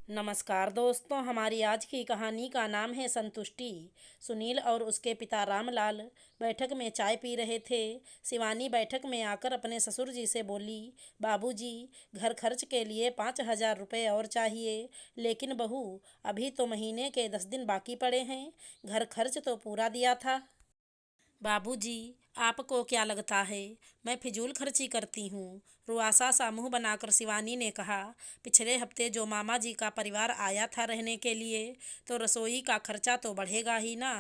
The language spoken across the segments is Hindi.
नमस्कार दोस्तों, हमारी आज की कहानी का नाम है संतुष्टि। सुनील और उसके पिता रामलाल बैठक में चाय पी रहे थे। शिवानी बैठक में आकर अपने ससुर जी से बोली, बाबूजी, घर खर्च के लिए 5,000 रुपये और चाहिए। लेकिन बहू, अभी तो महीने के 10 दिन बाकी पड़े हैं। घर खर्च तो पूरा दिया था। बाबूजी, आपको क्या लगता है मैं फिजूल खर्ची करती हूँ? रुआसा सा मुंह बनाकर शिवानी ने कहा, पिछले हफ्ते जो मामा जी का परिवार आया था रहने के लिए, तो रसोई का खर्चा तो बढ़ेगा ही ना।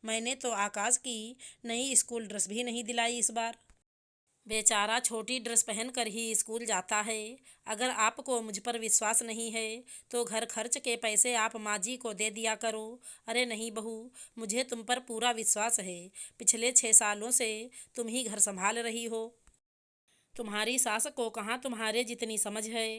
मैंने तो आकाश की नई स्कूल ड्रेस भी नहीं दिलाई इस बार। बेचारा छोटी ड्रेस पहनकर ही स्कूल जाता है। अगर आपको मुझ पर विश्वास नहीं है तो घर खर्च के पैसे आप माँ जी को दे दिया करो। अरे नहीं बहू, मुझे तुम पर पूरा विश्वास है। पिछले 6 सालों से तुम ही घर संभाल रही हो। तुम्हारी सास को कहाँ तुम्हारे जितनी समझ है।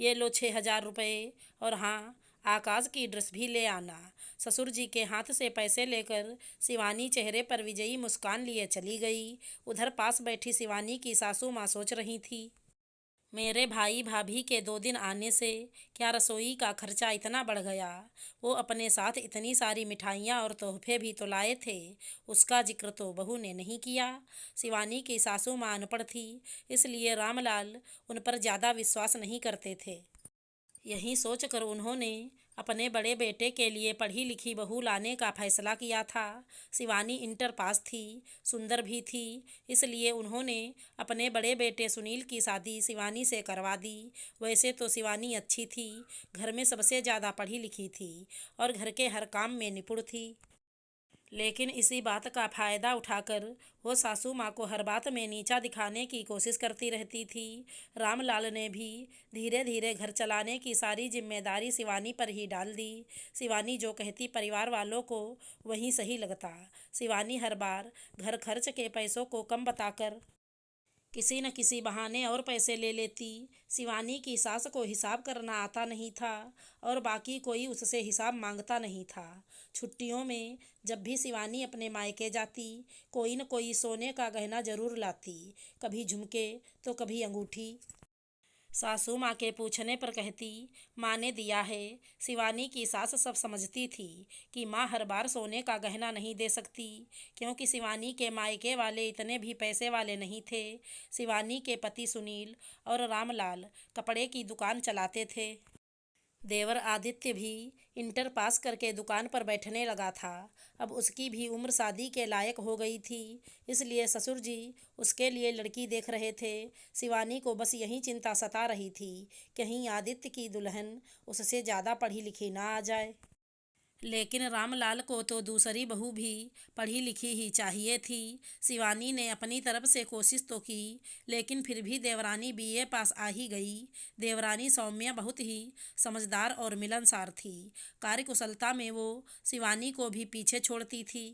ये लो 6,000 रुपये। और हाँ, आकाश की ड्रेस भी ले आना। ससुर जी के हाथ से पैसे लेकर शिवानी चेहरे पर विजयी मुस्कान लिए चली गई। उधर पास बैठी शिवानी की सासू माँ सोच रही थी, मेरे भाई भाभी के 2 दिन आने से क्या रसोई का खर्चा इतना बढ़ गया। वो अपने साथ इतनी सारी मिठाइयाँ और तोहफे भी तो लाए थे, उसका जिक्र तो बहू ने नहीं किया। शिवानी की सासू माँ अनपढ़ थी, इसलिए रामलाल उन पर ज़्यादा विश्वास नहीं करते थे। यही सोचकर उन्होंने अपने बड़े बेटे के लिए पढ़ी लिखी बहू लाने का फैसला किया था। शिवानी इंटर पास थी, सुंदर भी थी, इसलिए उन्होंने अपने बड़े बेटे सुनील की शादी शिवानी से करवा दी। वैसे तो शिवानी अच्छी थी, घर में सबसे ज़्यादा पढ़ी लिखी थी और घर के हर काम में निपुण थी। लेकिन इसी बात का फ़ायदा उठाकर वो सासू माँ को हर बात में नीचा दिखाने की कोशिश करती रहती थी। रामलाल ने भी धीरे धीरे घर चलाने की सारी जिम्मेदारी शिवानी पर ही डाल दी। शिवानी जो कहती परिवार वालों को वही सही लगता। शिवानी हर बार घर खर्च के पैसों को कम बताकर किसी न किसी बहाने और पैसे ले लेती। शिवानी की सास को हिसाब करना आता नहीं था और बाकी कोई उससे हिसाब मांगता नहीं था। छुट्टियों में जब भी शिवानी अपने मायके जाती, कोई न कोई सोने का गहना जरूर लाती, कभी झुमके तो कभी अंगूठी। सासू माँ के पूछने पर कहती, माँ ने दिया है। शिवानी की सास सब समझती थी कि माँ हर बार सोने का गहना नहीं दे सकती, क्योंकि शिवानी के मायके वाले इतने भी पैसे वाले नहीं थे। शिवानी के पति सुनील और रामलाल कपड़े की दुकान चलाते थे। देवर आदित्य भी इंटर पास करके दुकान पर बैठने लगा था। अब उसकी भी उम्र शादी के लायक हो गई थी, इसलिए ससुर जी उसके लिए लड़की देख रहे थे। शिवानी को बस यही चिंता सता रही थी, कहीं आदित्य की दुल्हन उससे ज़्यादा पढ़ी लिखी ना आ जाए। लेकिन रामलाल को तो दूसरी बहू भी पढ़ी लिखी ही चाहिए थी। शिवानी ने अपनी तरफ से कोशिश तो की, लेकिन फिर भी देवरानी बीए पास आ ही गई। देवरानी सौम्या बहुत ही समझदार और मिलनसार थी। कार्यकुशलता में वो शिवानी को भी पीछे छोड़ती थी।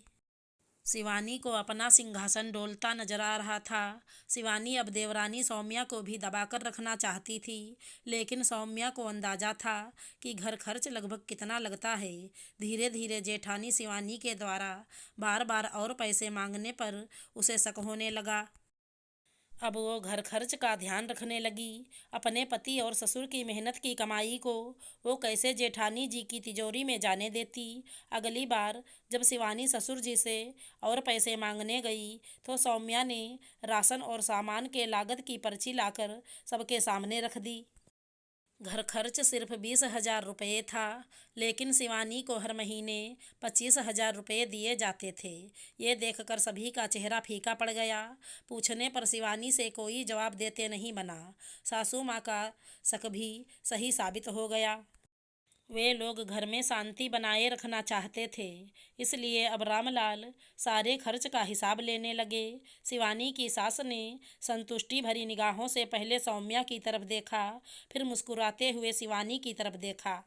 शिवानी को अपना सिंहासन डोलता नजर आ रहा था। शिवानी अब देवरानी सौम्या को भी दबाकर रखना चाहती थी, लेकिन सौम्या को अंदाजा था कि घर खर्च लगभग कितना लगता है। धीरे धीरे जेठानी शिवानी के द्वारा बार बार और पैसे मांगने पर उसे शक होने लगा। अब वो घर खर्च का ध्यान रखने लगी। अपने पति और ससुर की मेहनत की कमाई को वो कैसे जेठानी जी की तिजोरी में जाने देती। अगली बार जब शिवानी ससुर जी से और पैसे मांगने गई तो सौम्या ने राशन और सामान के लागत की पर्ची लाकर सबके सामने रख दी। घर खर्च सिर्फ 20,000 रुपये था, लेकिन शिवानी को हर महीने 25,000 रुपये दिए जाते थे। ये देखकर सभी का चेहरा फीका पड़ गया। पूछने पर शिवानी से कोई जवाब देते नहीं बना। सासू माँ का शक भी सही साबित हो गया। वे लोग घर में शांति बनाए रखना चाहते थे, इसलिए अब रामलाल सारे खर्च का हिसाब लेने लगे। शिवानी की सास ने संतुष्टि भरी निगाहों से पहले सौम्या की तरफ देखा, फिर मुस्कुराते हुए शिवानी की तरफ देखा,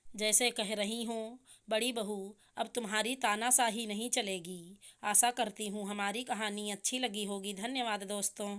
जैसे कह रही हूँ, बड़ी बहू, अब तुम्हारी तानाशाही नहीं चलेगी। आशा करती हूँ हमारी कहानी अच्छी लगी होगी। धन्यवाद दोस्तों।